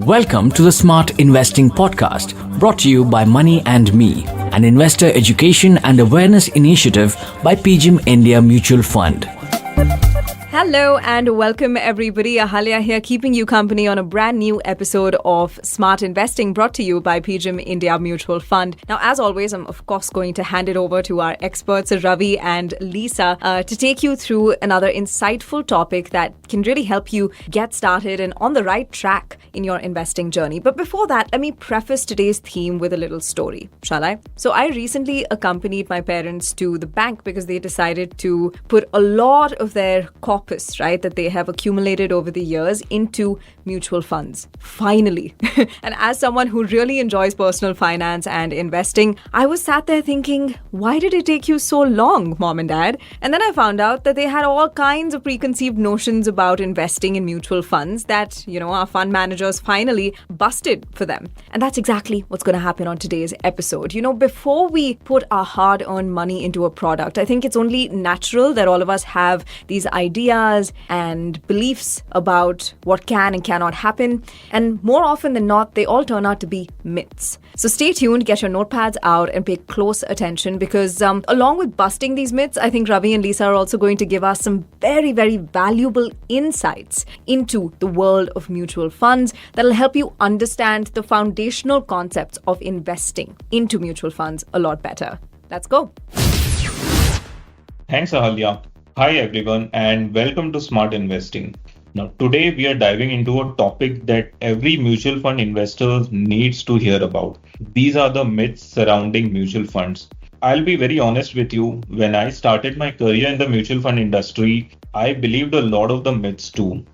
Welcome to the Smart Investing Podcast, brought to you by Money and Me, an investor education and awareness initiative by PGIM India Mutual Fund. Hello and welcome everybody. Ahalya here, keeping you company on a brand new episode of Smart Investing, brought to you by PGIM India Mutual Fund. Now, as always, I'm of course going to hand it over to our experts, Ravi and Lisa, to take you through another insightful topic that can really help you get started and on the right track in your investing journey. But before that, let me preface today's theme with a little story, shall I? So I recently accompanied my parents to the bank because they decided to put a lot of their corpus, right, that they have accumulated over the years into mutual funds. Finally. And as someone who really enjoys personal finance and investing, I was sat there thinking, why did it take you so long, Mom and Dad? And then I found out that they had all kinds of preconceived notions about investing in mutual funds that, our fund managers finally busted for them. And that's exactly what's going to happen on today's episode. Before we put our hard-earned money into a product, I think it's only natural that all of us have these ideas and beliefs about what can and cannot happen. And more often than not, they all turn out to be myths. So stay tuned, get your notepads out and pay close attention because along with busting these myths, I think Ravi and Lisa are also going to give us some very, very valuable insights into the world of mutual funds that'll help you understand the foundational concepts of investing into mutual funds a lot better. Let's go. Thanks, Ahalya. Hi everyone and welcome to Smart Investing. Now today we are diving into a topic that every mutual fund investor needs to hear about. These are the myths surrounding mutual funds. I'll be very honest with you, when I started my career in the mutual fund industry, I believed a lot of the myths too.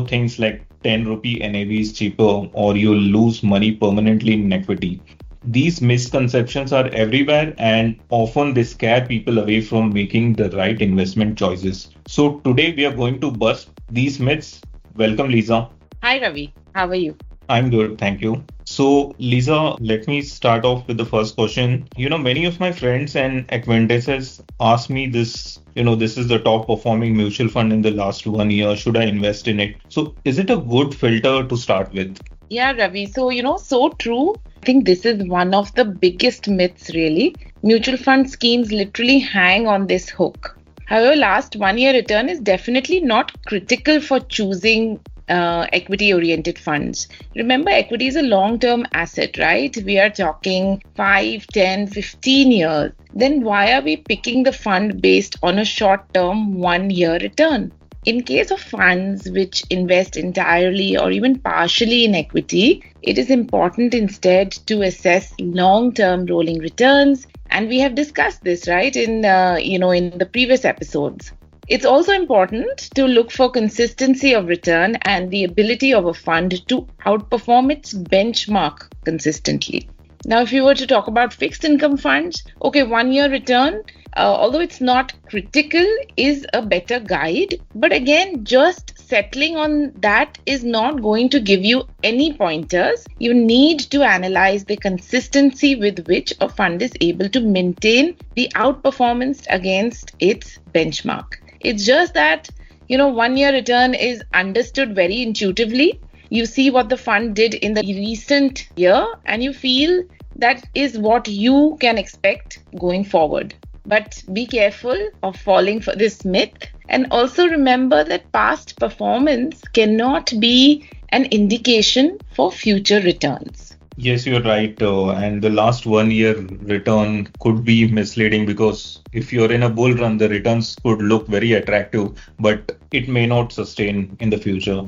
Things like 10 rupee NAV is cheaper or you'll lose money permanently in equity. These misconceptions are everywhere and often they scare people away from making the right investment choices. So today we are going to bust these myths. Welcome, Lisa. Hi, Ravi. How are you? I'm good, thank you. So, Lisa, let me start off with the first question. Many of my friends and acquaintances ask me this, this is the top performing mutual fund in the last 1 year. Should I invest in it? So, is it a good filter to start with? Yeah, Ravi. So, so true. I think this is one of the biggest myths, really. Mutual fund schemes literally hang on this hook. However, last 1 year return is definitely not critical for choosing equity-oriented funds. Remember, equity is a long-term asset, right? We are talking 5, 10, 15 years. Then why are we picking the fund based on a short-term 1 year return? In case of funds which invest entirely or even partially in equity, it is important instead to assess long-term rolling returns. And we have discussed this, right, in the previous episodes. It's also important to look for consistency of return and the ability of a fund to outperform its benchmark consistently. Now, if you were to talk about fixed income funds, 1 year return, although it's not critical, is a better guide. But again, just settling on that is not going to give you any pointers. You need to analyze the consistency with which a fund is able to maintain the outperformance against its benchmark. It's just that, 1 year return is understood very intuitively. You see what the fund did in the recent year and you feel that is what you can expect going forward. But be careful of falling for this myth and also remember that past performance cannot be an indication for future returns. Yes, you're right. And the last 1 year return could be misleading because if you're in a bull run, the returns could look very attractive, but it may not sustain in the future.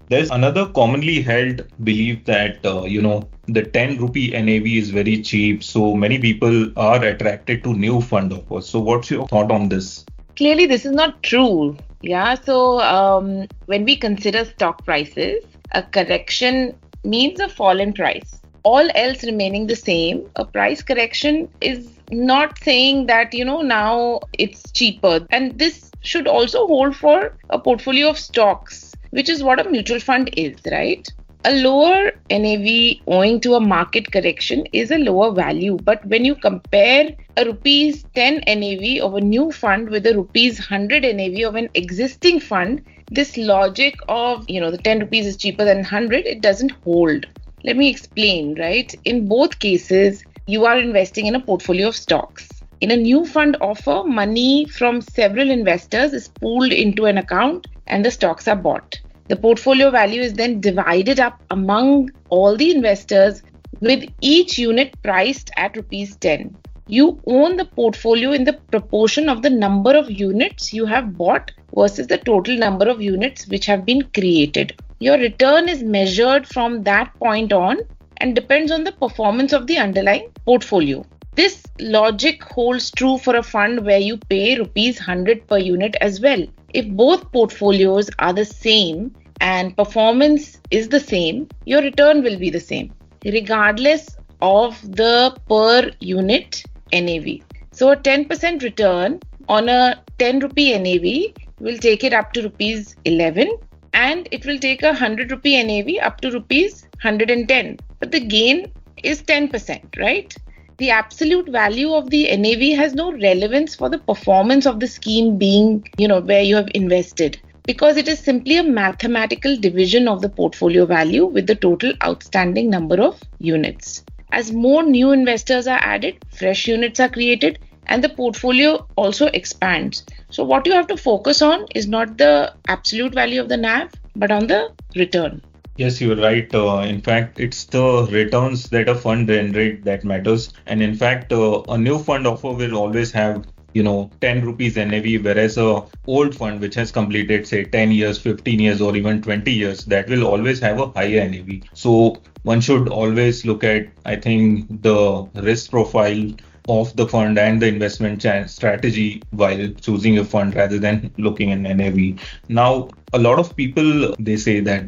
There's another commonly held belief that, the 10 rupee NAV is very cheap. So many people are attracted to new fund offers. So what's your thought on this? Clearly, this is not true. Yeah. So when we consider stock prices, a correction means a fall in price. All else remaining the same, a price correction is not saying that, now it's cheaper. And this should also hold for a portfolio of stocks, which is what a mutual fund is, right? A lower NAV owing to a market correction is a lower value. But when you compare a rupees 10 NAV of a new fund with a rupees 100 NAV of an existing fund, this logic of, the 10 rupees is cheaper than 100, it doesn't hold. Let me explain, right? In both cases, you are investing in a portfolio of stocks. In a new fund offer, money from several investors is pooled into an account and the stocks are bought. The portfolio value is then divided up among all the investors with each unit priced at rupees 10. You own the portfolio in the proportion of the number of units you have bought versus the total number of units which have been created. Your return is measured from that point on and depends on the performance of the underlying portfolio. This logic holds true for a fund where you pay rupees 100 per unit as well. If both portfolios are the same and performance is the same, your return will be the same, regardless of the per unit NAV. So a 10% return on a 10 rupee NAV will take it up to rupees 11, and it will take a 100 rupee NAV up to rupees 110. But the gain is 10%, right? The absolute value of the NAV has no relevance for the performance of the scheme being, where you have invested, because it is simply a mathematical division of the portfolio value with the total outstanding number of units. As more new investors are added, fresh units are created, and the portfolio also expands. So what you have to focus on is not the absolute value of the NAV, but on the return. Yes, you're right. In fact, it's the returns that a fund generates that matters. And in fact, a new fund offer will always have 10 rupees NAV, whereas a old fund which has completed say 10 years, 15 years or even 20 years, that will always have a higher NAV. So one should always look at, I think, the risk profile of the fund and the investment strategy while choosing a fund rather than looking at NAV. Now, a lot of people, they say that,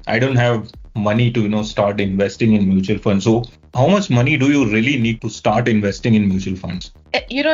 I don't have money to, start investing in mutual funds. So how much money do you really need to start investing in mutual funds?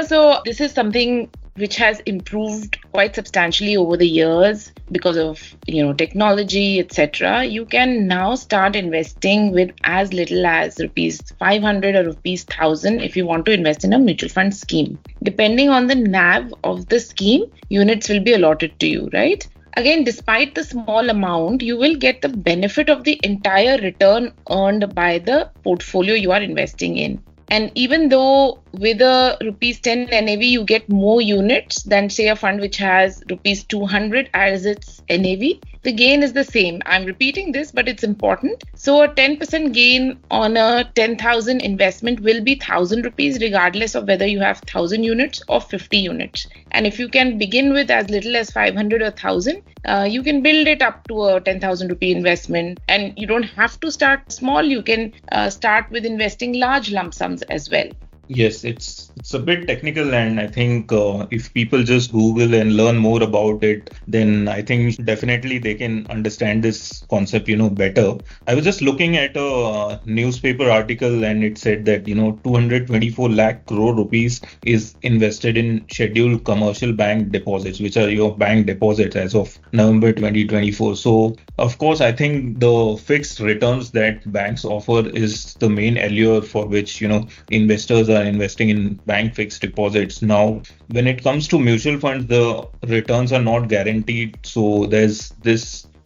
So this is something which has improved quite substantially over the years because of, technology, etc. You can now start investing with as little as rupees 500 or rupees 1000 if you want to invest in a mutual fund scheme. Depending on the NAV of the scheme, units will be allotted to you, right? Again, despite the small amount, you will get the benefit of the entire return earned by the portfolio you are investing in. And even though with a rupees 10 NAV, you get more units than say a fund which has rupees 200 as its NAV, the gain is the same. I'm repeating this, but it's important. So a 10% gain on a 10,000 investment will be 1,000 rupees regardless of whether you have 1,000 units or 50 units. And if you can begin with as little as 500 or 1,000, you can build it up to a 10,000 rupee investment. And you don't have to start small. You can start with investing large lump sums as well. Yes, it's a bit technical, and I think if people just Google and learn more about it, then I think definitely they can understand this concept, better. I was just looking at a newspaper article, and it said that 224 lakh crore rupees is invested in scheduled commercial bank deposits, which are your bank deposits as of November 2024. So of course, I think the fixed returns that banks offer is the main allure for which investors are investing in bank fixed deposits. Now, when it comes to mutual funds, the returns are not guaranteed. So there's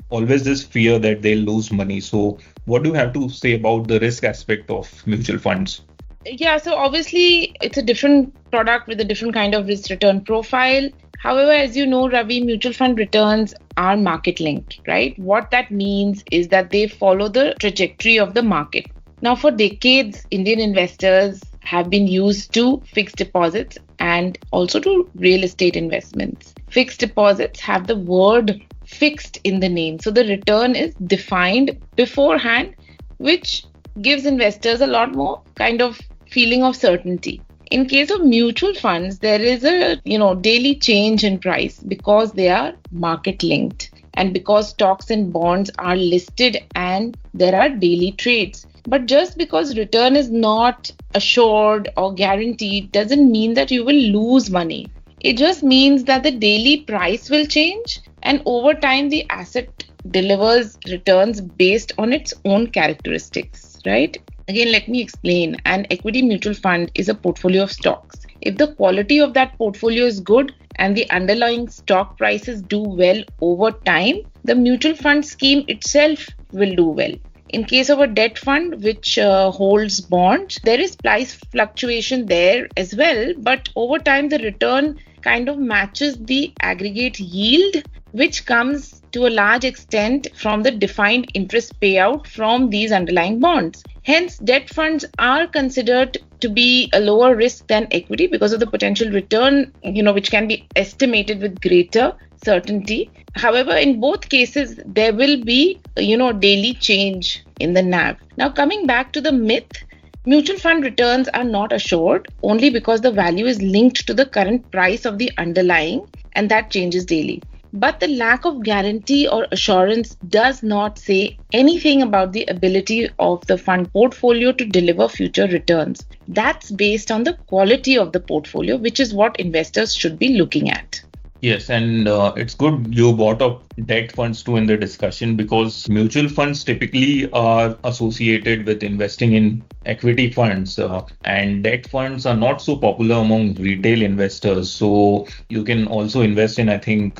always this fear that they'll lose money. So what do you have to say about the risk aspect of mutual funds? Yeah, so obviously it's a different product with a different kind of risk return profile. However, as you know, Ravi, mutual fund returns are market linked, right? What that means is that they follow the trajectory of the market. Now, for decades, Indian investors have been used to fixed deposits and also to real estate investments. Fixed deposits have the word fixed in the name. So the return is defined beforehand, which gives investors a lot more kind of feeling of certainty. In case of mutual funds, there is a daily change in price because they are market linked and because stocks and bonds are listed and there are daily trades. But just because return is not assured or guaranteed doesn't mean that you will lose money. It just means that the daily price will change and over time the asset delivers returns based on its own characteristics, right? Again, let me explain. An equity mutual fund is a portfolio of stocks. if the quality of that portfolio is good and the underlying stock prices do well over time, the mutual fund scheme itself will do well. In case of a debt fund which holds bonds, there is price fluctuation there as well, but over time the return kind of matches the aggregate yield, which comes to a large extent from the defined interest payout from these underlying bonds. Hence, debt funds are considered to be a lower risk than equity because of the potential return, which can be estimated with greater certainty. However, in both cases, there will be, daily change in the NAV. Now, coming back to the myth, mutual fund returns are not assured only because the value is linked to the current price of the underlying, and that changes daily. But the lack of guarantee or assurance does not say anything about the ability of the fund portfolio to deliver future returns. That's based on the quality of the portfolio, which is what investors should be looking at. Yes, and it's good you brought up debt funds too in the discussion, because mutual funds typically are associated with investing in equity funds, and debt funds are not so popular among retail investors. So you can also invest in, I think,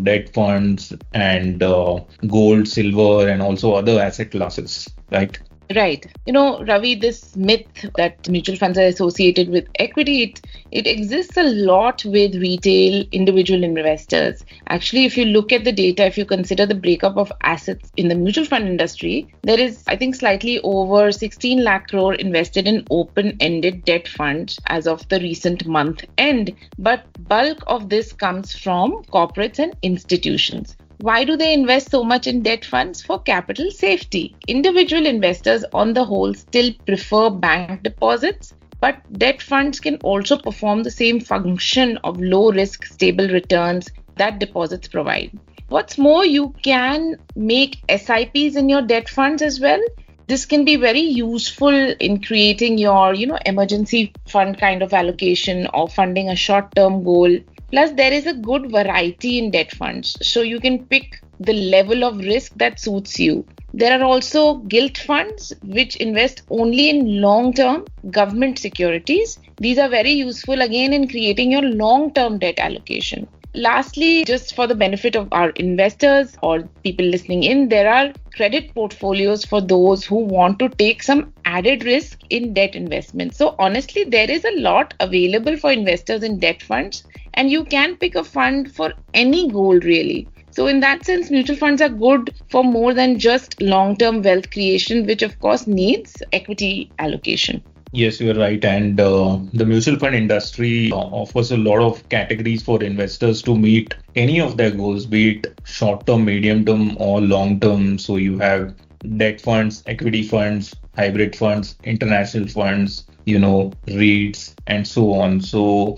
debt funds and gold, silver, and also other asset classes, right? Right. Ravi, this myth that mutual funds are associated with equity, it exists a lot with retail individual investors. Actually, if you look at the data, if you consider the breakup of assets in the mutual fund industry, there is, I think, slightly over 16 lakh crore invested in open-ended debt funds as of the recent month end. But bulk of this comes from corporates and institutions. Why do they invest so much in debt funds? For capital safety. Individual investors, on the whole, still prefer bank deposits, but debt funds can also perform the same function of low risk, stable returns that deposits provide. What's more, you can make SIPs in your debt funds as well. This can be very useful in creating your, emergency fund kind of allocation or funding a short-term goal. Plus, there is a good variety in debt funds, so you can pick the level of risk that suits you. There are also gilt funds which invest only in long-term government securities. These are very useful again in creating your long-term debt allocation. Lastly, just for the benefit of our investors or people listening in, there are credit portfolios for those who want to take some added risk in debt investments. So honestly, there is a lot available for investors in debt funds, and you can pick a fund for any goal really. So in that sense, mutual funds are good for more than just long-term wealth creation, which of course needs equity allocation. Yes, you're right. And the mutual fund industry offers a lot of categories for investors to meet any of their goals, be it short-term, medium-term, or long-term. So you have debt funds, equity funds, hybrid funds, international funds, REITs, and so on. So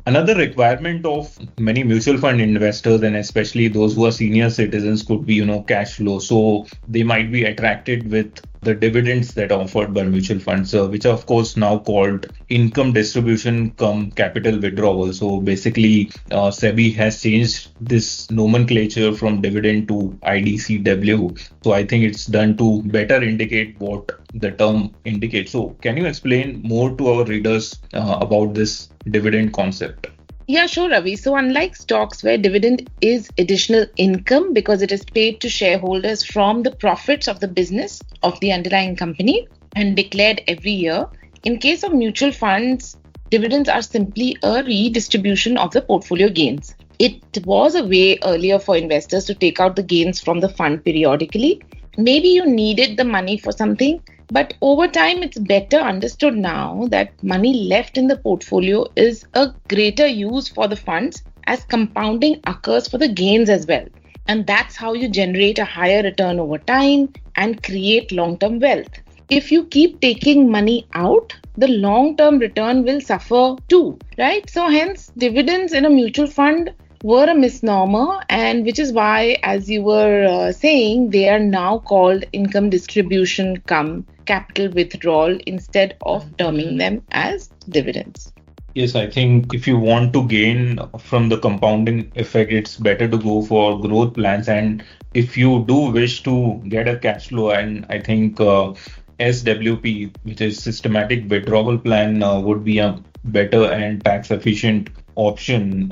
another requirement of many mutual fund investors, and especially those who are senior citizens, could be, cash flow. So they might be attracted with the dividends that are offered by mutual funds, which are of course now called income distribution cum capital withdrawal. So basically, SEBI has changed this nomenclature from dividend to IDCW. So I think it's done to better indicate what the term indicates. So can you explain more to our readers about this dividend concept? Yeah, sure, Ravi. So unlike stocks where dividend is additional income because it is paid to shareholders from the profits of the business of the underlying company and declared every year, in case of mutual funds, dividends are simply a redistribution of the portfolio gains. It was a way earlier for investors to take out the gains from the fund periodically. Maybe you needed the money for something, but over time, it's better understood now that money left in the portfolio is a greater use for the funds as compounding occurs for the gains as well. And that's how you generate a higher return over time and create long-term wealth. If you keep taking money out, the long-term return will suffer too, right? So hence, dividends in a mutual fund were a misnomer, and which is why, as you were saying, they are now called income distribution cum capital withdrawal instead of terming them as dividends. Yes, I think if you want to gain from the compounding effect, it's better to go for growth plans. And if you do wish to get a cash flow, and I think SWP, which is systematic withdrawal plan, would be a better and tax efficient option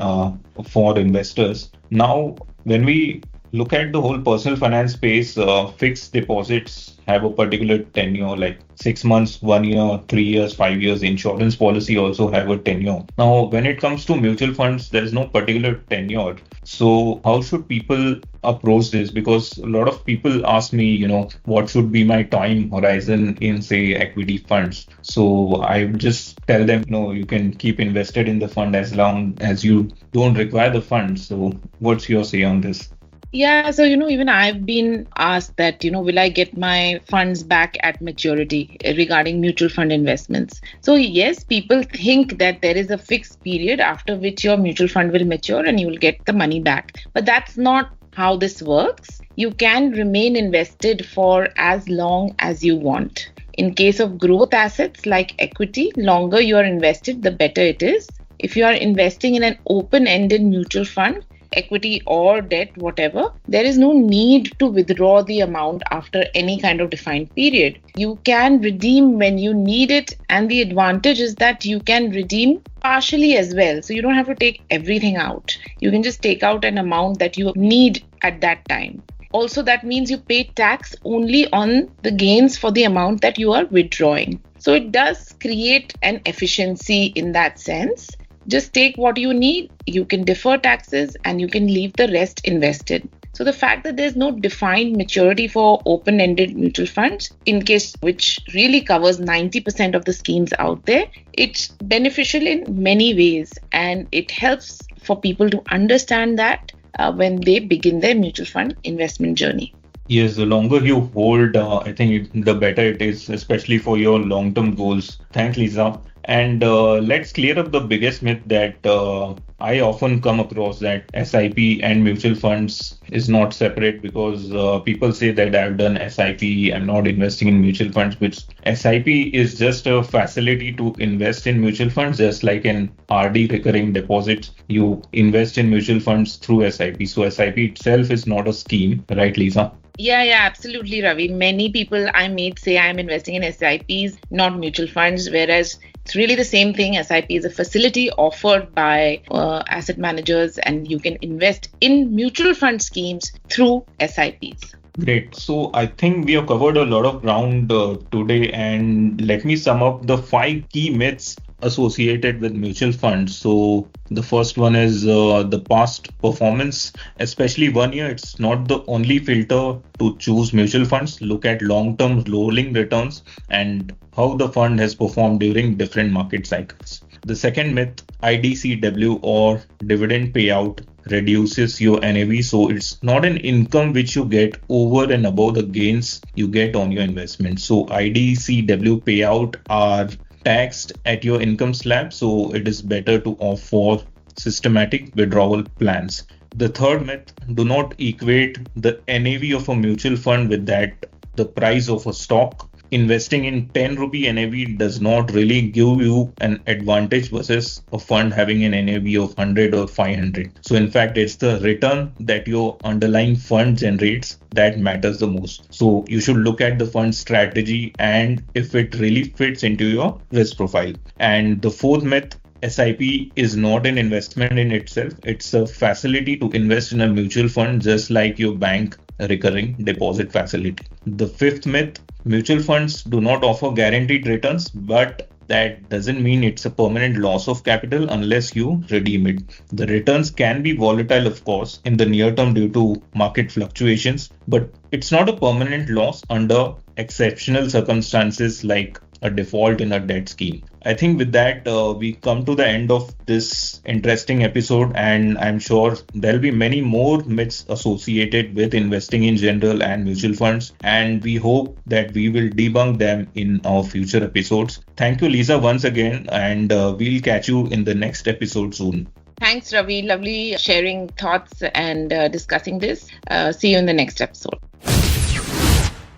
for investors. Now, when we look at the whole personal finance space, fixed deposits have a particular tenure, like 6 months, 1 year, 3 years, 5 years. Insurance policy also have a tenure. Now, when it comes to mutual funds, there is no particular tenure. So, how should people approach this? Because a lot of people ask me, what should be my time horizon in, say, equity funds? So, I would just tell them, you can keep invested in the fund as long as you don't require the fund. So, what's your say on this? Yeah, so even I've been asked that, will I get my funds back at maturity regarding mutual fund investments? So yes, people think that there is a fixed period after which your mutual fund will mature and you will get the money back. But that's not how this works. You can remain invested for as long as you want. In case of growth assets like equity, longer you are invested, the better it is. If you are investing in an open-ended mutual fund, equity or debt, whatever, there is no need to withdraw the amount after any kind of defined period. You can redeem when you need it, and the advantage is that you can redeem partially as well. So you don't have to take everything out. You can just take out an amount that you need at that time. Also, that means you pay tax only on the gains for the amount that you are withdrawing. So it does create an efficiency in that sense. Just take what you need, you can defer taxes, and you can leave the rest invested. So the fact that there's no defined maturity for open-ended mutual funds, in case which really covers 90% of the schemes out there, it's beneficial in many ways, and it helps for people to understand that when they begin their mutual fund investment journey. Yes, the longer you hold, I think the better it is, especially for your long-term goals. Thanks, Lisa. And let's clear up the biggest myth that I often come across, that SIP and mutual funds is not separate, because people say that I've done SIP, I'm not investing in mutual funds, which SIP is just a facility to invest in mutual funds, just like an RD, recurring deposit. You invest in mutual funds through SIP. So SIP itself is not a scheme, right, Lisa? Yeah, absolutely, Ravi. Many people I meet say I'm investing in SIPs, not mutual funds, whereas it's really the same thing. SIP is a facility offered by asset managers, and you can invest in mutual fund schemes through SIPs. Great. So I think we have covered a lot of ground today, and let me sum up the 5 key myths associated with mutual funds. So the first one is the past performance, especially 1 year. It's not the only filter to choose mutual funds. Look at long-term rolling returns and how the fund has performed during different market cycles. The second myth, IDCW or dividend payout, reduces your NAV. So it's not an income which you get over and above the gains you get on your investment. So IDCW payout are taxed at your income slab, so it is better to opt for systematic withdrawal plans. The third myth, do not equate the NAV of a mutual fund with the price of a stock. Investing in 10 rupee NAV does not really give you an advantage versus a fund having an NAV of 100 or 500. So in fact, it's the return that your underlying fund generates that matters the most. So you should look at the fund strategy and if it really fits into your risk profile. And the fourth myth, SIP is not an investment in itself. It's a facility to invest in a mutual fund, just like your bank recurring deposit facility. The fifth myth, mutual funds do not offer guaranteed returns, but that doesn't mean it's a permanent loss of capital unless you redeem it. The returns can be volatile, of course, in the near term due to market fluctuations, but it's not a permanent loss under exceptional circumstances like a default in a debt scheme. I think with that, we come to the end of this interesting episode, and I'm sure there'll be many more myths associated with investing in general and mutual funds, and we hope that we will debunk them in our future episodes. Thank you, Lisa, once again, and we'll catch you in the next episode soon. Thanks, Ravi. Lovely sharing thoughts and discussing this. See you in the next episode.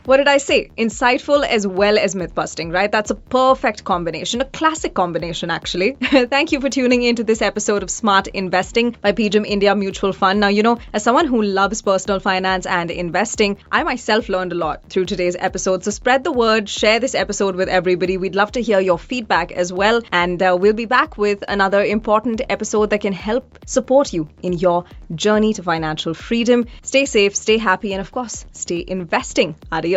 What did I say? Insightful as well as myth busting, right? That's a perfect combination, a classic combination, actually. Thank you for tuning into this episode of Smart Investing by PGIM India Mutual Fund. Now, as someone who loves personal finance and investing, I myself learned a lot through today's episode. So spread the word, share this episode with everybody. We'd love to hear your feedback as well. And we'll be back with another important episode that can help support you in your journey to financial freedom. Stay safe, stay happy, and of course, stay investing. Adios.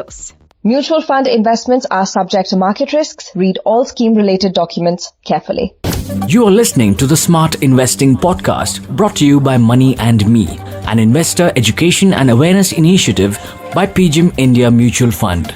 Mutual fund investments are subject to market risks. Read all scheme-related documents carefully. You are listening to the Smart Investing Podcast, brought to you by Money and Me, an investor education and awareness initiative by PGIM India Mutual Fund.